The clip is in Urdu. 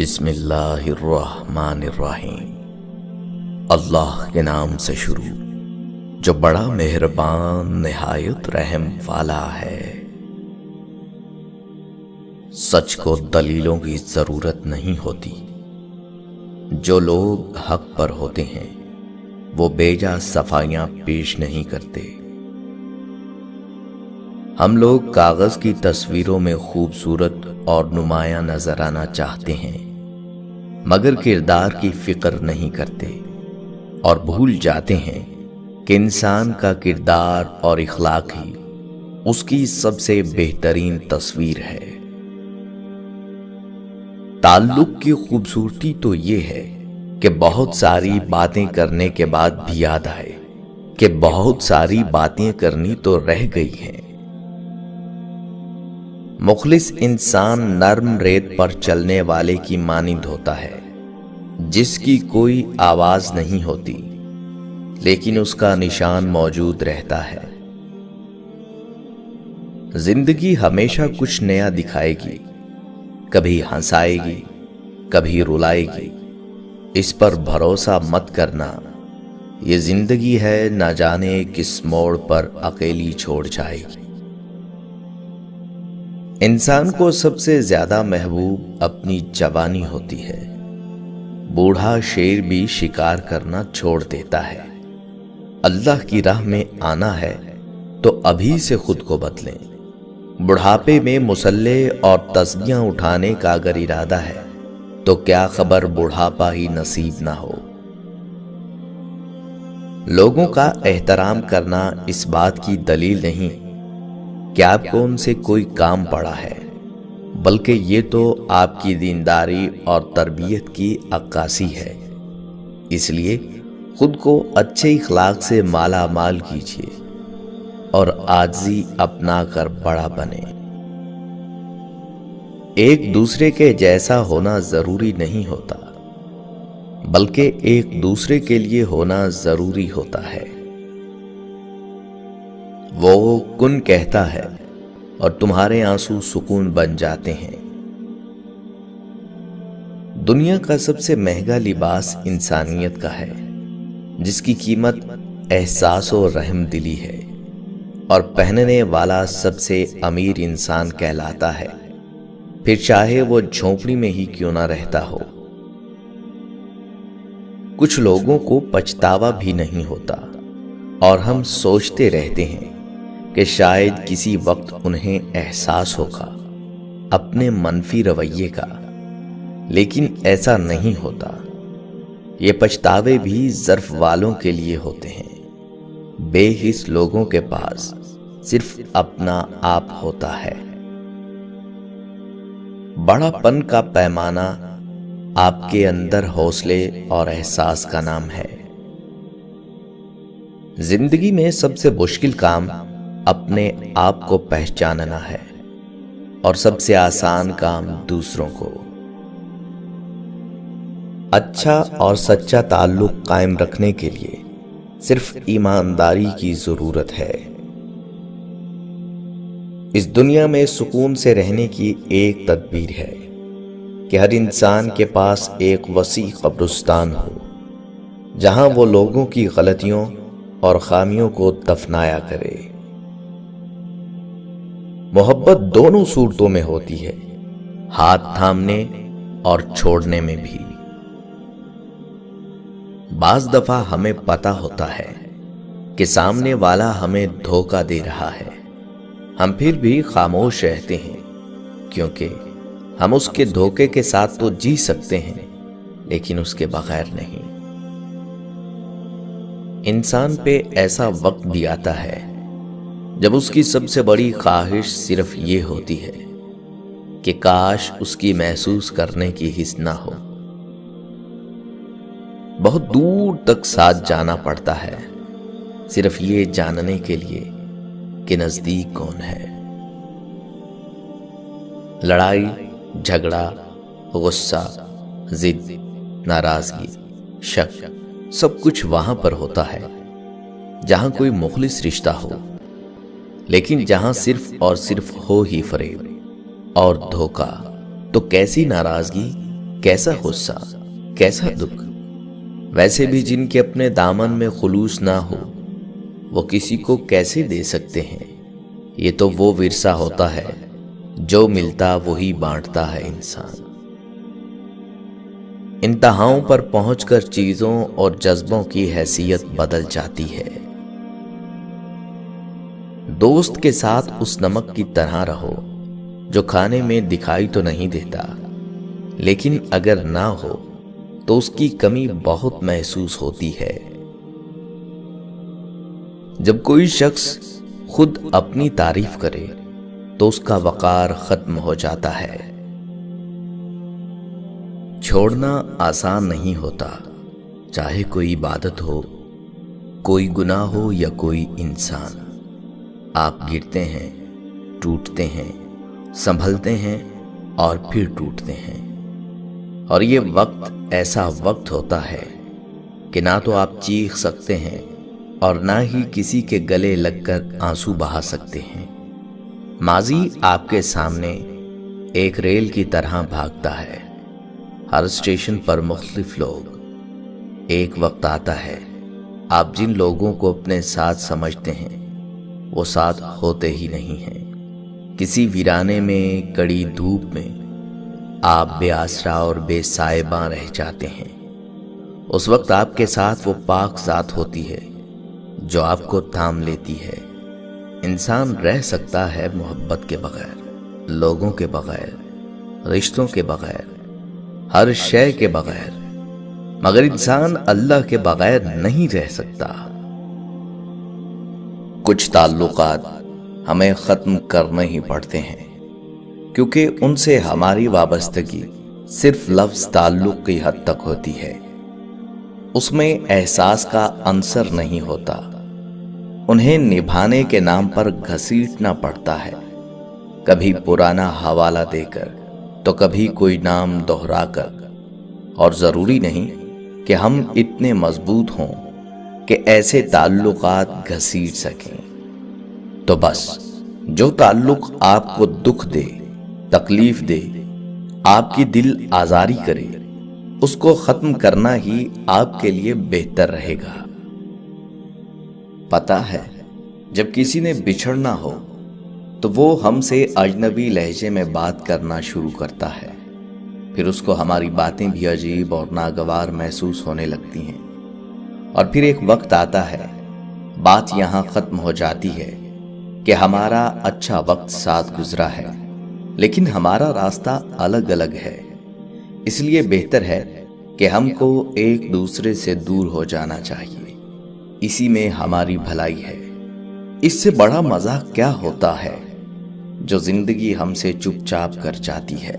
بسم اللہ الرحمن الرحیم۔ اللہ کے نام سے شروع جو بڑا مہربان نہایت رحم والا ہے۔ سچ کو دلیلوں کی ضرورت نہیں ہوتی۔ جو لوگ حق پر ہوتے ہیں وہ بیجا صفائیاں پیش نہیں کرتے۔ ہم لوگ کاغذ کی تصویروں میں خوبصورت اور نمایاں نظر آنا چاہتے ہیں، مگر کردار کی فکر نہیں کرتے اور بھول جاتے ہیں کہ انسان کا کردار اور اخلاق ہی اس کی سب سے بہترین تصویر ہے۔ تعلق کی خوبصورتی تو یہ ہے کہ بہت ساری باتیں کرنے کے بعد بھی یاد آئے کہ بہت ساری باتیں کرنی تو رہ گئی ہیں۔ مخلص انسان نرم ریت پر چلنے والے کی مانند ہوتا ہے، جس کی کوئی آواز نہیں ہوتی لیکن اس کا نشان موجود رہتا ہے۔ زندگی ہمیشہ کچھ نیا دکھائے گی، کبھی ہنسائے گی، کبھی رلائے گی۔ اس پر بھروسہ مت کرنا، یہ زندگی ہے، نہ جانے کس موڑ پر اکیلی چھوڑ جائے گی۔ انسان کو سب سے زیادہ محبوب اپنی جوانی ہوتی ہے۔ بوڑھا شیر بھی شکار کرنا چھوڑ دیتا ہے۔ اللہ کی راہ میں آنا ہے تو ابھی سے خود کو بدلیں۔ بڑھاپے میں مسلح اور تسبیحاں اٹھانے کا اگر ارادہ ہے تو کیا خبر بڑھاپا ہی نصیب نہ ہو۔ لوگوں کا احترام کرنا اس بات کی دلیل نہیں کہ آپ کو ان سے کوئی کام پڑا ہے، بلکہ یہ تو آپ کی دینداری اور تربیت کی عکاسی ہے۔ اس لیے خود کو اچھے اخلاق سے مالا مال کیجیے اور عاجزی اپنا کر بڑا بنے۔ ایک دوسرے کے جیسا ہونا ضروری نہیں ہوتا، بلکہ ایک دوسرے کے لیے ہونا ضروری ہوتا ہے۔ وہ کن کہتا ہے اور تمہارے آنسو سکون بن جاتے ہیں۔ دنیا کا سب سے مہنگا لباس انسانیت کا ہے، جس کی قیمت احساس و رحم دلی ہے، اور پہننے والا سب سے امیر انسان کہلاتا ہے، پھر چاہے وہ جھونپڑی میں ہی کیوں نہ رہتا ہو۔ کچھ لوگوں کو پچھتاوا بھی نہیں ہوتا اور ہم سوچتے رہتے ہیں کہ شاید کسی وقت انہیں احساس ہوگا اپنے منفی رویے کا، لیکن ایسا نہیں ہوتا۔ یہ پچھتاوے بھی ظرف والوں کے لیے ہوتے ہیں۔ بے حس لوگوں کے پاس صرف اپنا آپ ہوتا ہے۔ بڑا پن کا پیمانہ آپ کے اندر حوصلے اور احساس کا نام ہے۔ زندگی میں سب سے مشکل کام اپنے آپ کو پہچاننا ہے اور سب سے آسان کام دوسروں کو۔ اچھا اور سچا تعلق قائم رکھنے کے لیے صرف ایمانداری کی ضرورت ہے۔ اس دنیا میں سکون سے رہنے کی ایک تدبیر ہے کہ ہر انسان کے پاس ایک وسیع قبرستان ہو، جہاں وہ لوگوں کی غلطیوں اور خامیوں کو دفنایا کرے۔ محبت دونوں صورتوں میں ہوتی ہے، ہاتھ تھامنے اور چھوڑنے میں بھی۔ بعض دفعہ ہمیں پتہ ہوتا ہے کہ سامنے والا ہمیں دھوکہ دے رہا ہے، ہم پھر بھی خاموش رہتے ہیں، کیونکہ ہم اس کے دھوکے کے ساتھ تو جی سکتے ہیں لیکن اس کے بغیر نہیں۔ انسان پہ ایسا وقت بھی آتا ہے جب اس کی سب سے بڑی خواہش صرف یہ ہوتی ہے کہ کاش اس کی محسوس کرنے کی حس نہ ہو۔ بہت دور تک ساتھ جانا پڑتا ہے صرف یہ جاننے کے لیے کہ نزدیک کون ہے۔ لڑائی، جھگڑا، غصہ، ضد، ناراضگی، شک، سب کچھ وہاں پر ہوتا ہے جہاں کوئی مخلص رشتہ ہو، لیکن جہاں صرف اور صرف ہو ہی فریب اور دھوکہ، تو کیسی ناراضگی، کیسا غصہ، کیسا دکھ۔ ویسے بھی جن کے اپنے دامن میں خلوص نہ ہو وہ کسی کو کیسے دے سکتے ہیں؟ یہ تو وہ ورثہ ہوتا ہے جو ملتا وہی بانٹتا ہے انسان۔ انتہاؤں پر پہنچ کر چیزوں اور جذبوں کی حیثیت بدل جاتی ہے۔ دوست کے ساتھ اس نمک کی طرح رہو جو کھانے میں دکھائی تو نہیں دیتا، لیکن اگر نہ ہو تو اس کی کمی بہت محسوس ہوتی ہے۔ جب کوئی شخص خود اپنی تعریف کرے تو اس کا وقار ختم ہو جاتا ہے۔ چھوڑنا آسان نہیں ہوتا، چاہے کوئی عبادت ہو، کوئی گناہ ہو یا کوئی انسان۔ آپ گرتے ہیں، ٹوٹتے ہیں، سنبھلتے ہیں اور پھر ٹوٹتے ہیں، اور یہ وقت ایسا وقت ہوتا ہے کہ نہ تو آپ چیخ سکتے ہیں اور نہ ہی کسی کے گلے لگ کر آنسو بہا سکتے ہیں۔ ماضی آپ کے سامنے ایک ریل کی طرح بھاگتا ہے، ہر اسٹیشن پر مختلف لوگ۔ ایک وقت آتا ہے آپ جن لوگوں کو اپنے ساتھ سمجھتے ہیں وہ ساتھ ہوتے ہی نہیں ہیں۔ کسی ویرانے میں، کڑی دھوپ میں آپ بے آسرا اور بے سائباں رہ جاتے ہیں۔ اس وقت آپ کے ساتھ وہ پاک ذات ہوتی ہے جو آپ کو تھام لیتی ہے۔ انسان رہ سکتا ہے محبت کے بغیر، لوگوں کے بغیر، رشتوں کے بغیر، ہر شے کے بغیر، مگر انسان اللہ کے بغیر نہیں رہ سکتا۔ کچھ تعلقات ہمیں ختم کرنے ہی پڑتے ہیں کیونکہ ان سے ہماری وابستگی صرف لفظ تعلق کی حد تک ہوتی ہے، اس میں احساس کا عنصر نہیں ہوتا۔ انہیں نبھانے کے نام پر گھسیٹنا پڑتا ہے، کبھی پرانا حوالہ دے کر تو کبھی کوئی نام دہرا کر، اور ضروری نہیں کہ ہم اتنے مضبوط ہوں کہ ایسے تعلقات گھسیٹ سکیں۔ تو بس جو تعلق آپ کو دکھ دے، تکلیف دے، آپ کی دل آزاری کرے، اس کو ختم کرنا ہی آپ کے لیے بہتر رہے گا۔ پتہ ہے جب کسی نے بچھڑنا ہو تو وہ ہم سے اجنبی لہجے میں بات کرنا شروع کرتا ہے، پھر اس کو ہماری باتیں بھی عجیب اور ناگوار محسوس ہونے لگتی ہیں، اور پھر ایک وقت آتا ہے بات یہاں ختم ہو جاتی ہے کہ ہمارا اچھا وقت ساتھ گزرا ہے لیکن ہمارا راستہ الگ الگ ہے۔ اس لیے بہتر ہے کہ ہم کو ایک دوسرے سے دور ہو جانا چاہیے، اسی میں ہماری بھلائی ہے۔ اس سے بڑا مزہ کیا ہوتا ہے جو زندگی ہم سے چپ چاپ کر جاتی ہے۔